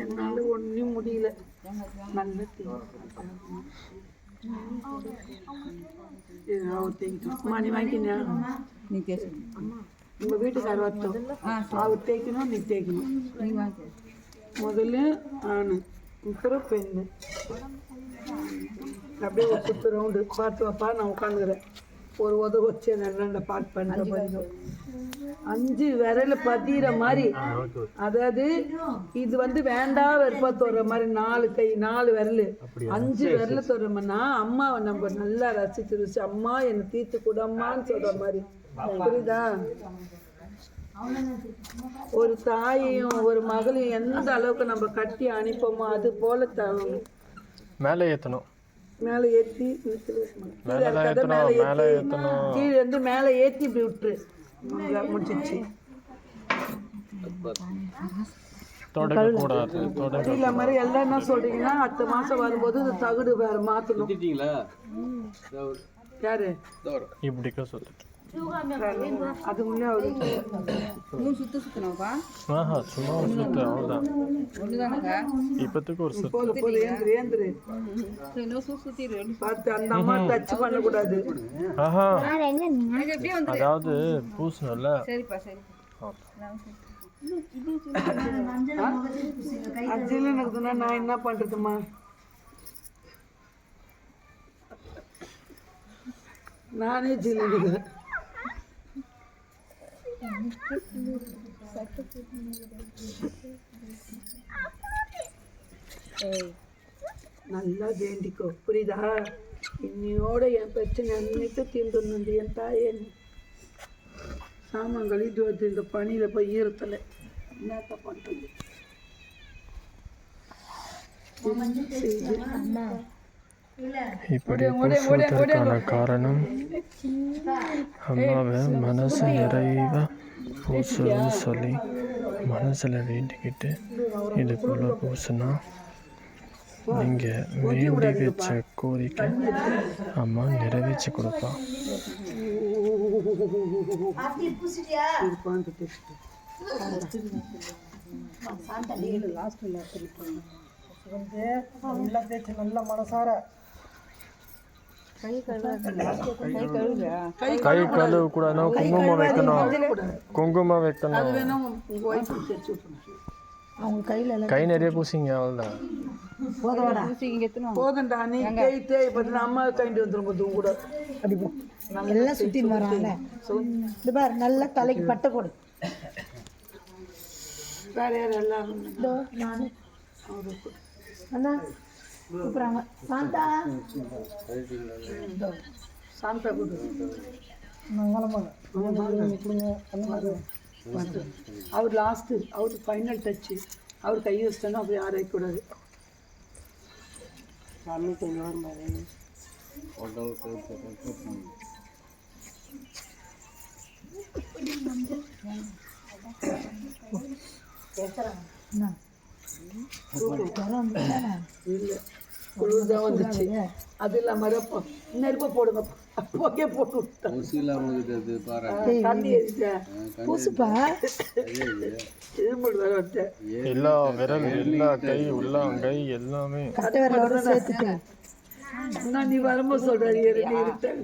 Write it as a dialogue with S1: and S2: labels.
S1: என்னால ஒன்றும் முடியல. நல்ல மணி வாங்கிக்கினா
S2: நீ பேசு.
S1: உங்கள் வீட்டுக்கார வரட்டும், அவர் தேய்க்கணும், நீ தேய்க்கணும்.
S2: நீ வாங்க.
S1: முதல்ல ஆண், அப்புறம் பெண்ணு. அப்படியே ஒரு சுற்று ரவுண்டு பார்த்து வைப்பா. நான் உட்காந்துக்கிறேன். ஒரு வச்சு நல்ல பாட்டு பண்ணுற 5 விரல் பதிகிற மாதிரி. அதாவது இது வேண்டாம் வெறுப்பா தோற மாதிரி 4 கை 4 விரல் 5 விரல் தோறோம்னா அம்மாவை நம்ம நல்லா ரசிச்சு அம்மா என்னை தீர்த்து கூடம்மான்னு சொல்ற மாதிரி. புரியுதா? ஒரு தாயையும் ஒரு மகளையும் எந்த அளவுக்கு நம்ம கட்டி அனுப்போமோ அது போல தரணும்.
S3: மேலே ஏற்றணும்,
S1: மேலே ஏற்றி கீழே இருந்து மேலே ஏற்றி இப்படி விட்டுரு. முடிச்சிச்சு. இல்லை மாதிரி எல்லாம் என்ன சொல்றீங்கன்னா அடுத்த மாசம் வரும்போது இந்த தகுடு வேற மாற்றணும். யாரு
S3: இப்படிக்கா சொல்லிட்டு
S1: அது முன்னே
S2: சுத்தணும்ப்பா.
S3: சும்மா ஒரு சுத்து அவ்வளோதான். இப்போத்துக்கு ஒரு சுத்து
S1: ஏந்திரு பார்த்து அந்த அம்மா டச் பண்ணக்கூடாது.
S3: அதாவது பூசணும்ல.
S2: சரிப்பா சரி.
S1: அஜில் இருக்குதுன்னா நான் என்ன பண்றதுமா? நானே ஜில் இருக்குது. நல்லா வேண்டிக்கோ. புரியுதா? இன்னையோட என் பிரச்சனை அன்னைக்கு தீர்ந்துடணும். என் தாயே சாமான் கழிட்டு வந்து இந்த பணியில் போய் ஈரத்தில் என்னத்த பண்ணுறது?
S3: இப்படி பூசுவதற்கான காரணம் அம்மாவை மனசு நிறைவா பூசுன்னு சொல்லி மனசில் வேண்டிக்கிட்டு இது போல் பூசுனா நீங்கள் வேண்டி வச்ச கோரிக்கை அம்மா நிறைவேற்றி கொடுப்பா.
S1: நல்ல மனசார
S3: கை கழுவ கூடாது, குங்குமம் வைக்கணும். குங்குமம் வைக்கணும். கை நிறைய பூசிங்க. அவ்வளோதான்.
S1: போதும்டா. நீ கேட்டே இப்போ அம்மா கைண்டு வந்துடும் போது கூட
S4: நல்லா சுத்தின்னு வராங்க. இது பாரு நல்லா தலைக்கு பட்டை போடு.
S1: வேற யார் எல்லாரும்
S4: அண்ணா கூப்பிட்றாங்க. சாந்தா
S1: சாந்தா கூடு. அவர் லாஸ்ட்டு, அவர் ஃபைனல் டச்சு. அவர் கை வச்சிட்டோன்னா அப்படி யாரும் வைக்கக்கூடாது. சாமி கொஞ்சம் மாதிரி இல்லை குளிர் தான் வந்துச்சு. அது இல்லாமல் நெருப்பை போடுங்க. புகையை போட்டு விட்டேன்.
S4: பூசுப்பா
S1: இரும்பு வேற வச்சேன்.
S3: எல்லா விரல் எல்லா கை உள்ளாங்கை எல்லாமே
S4: கட்டை விரலோட சேர்த்துட்டேன்.
S1: நான் நீ வரும்போது சொல்கிறேன். நீ இருட்டேன்.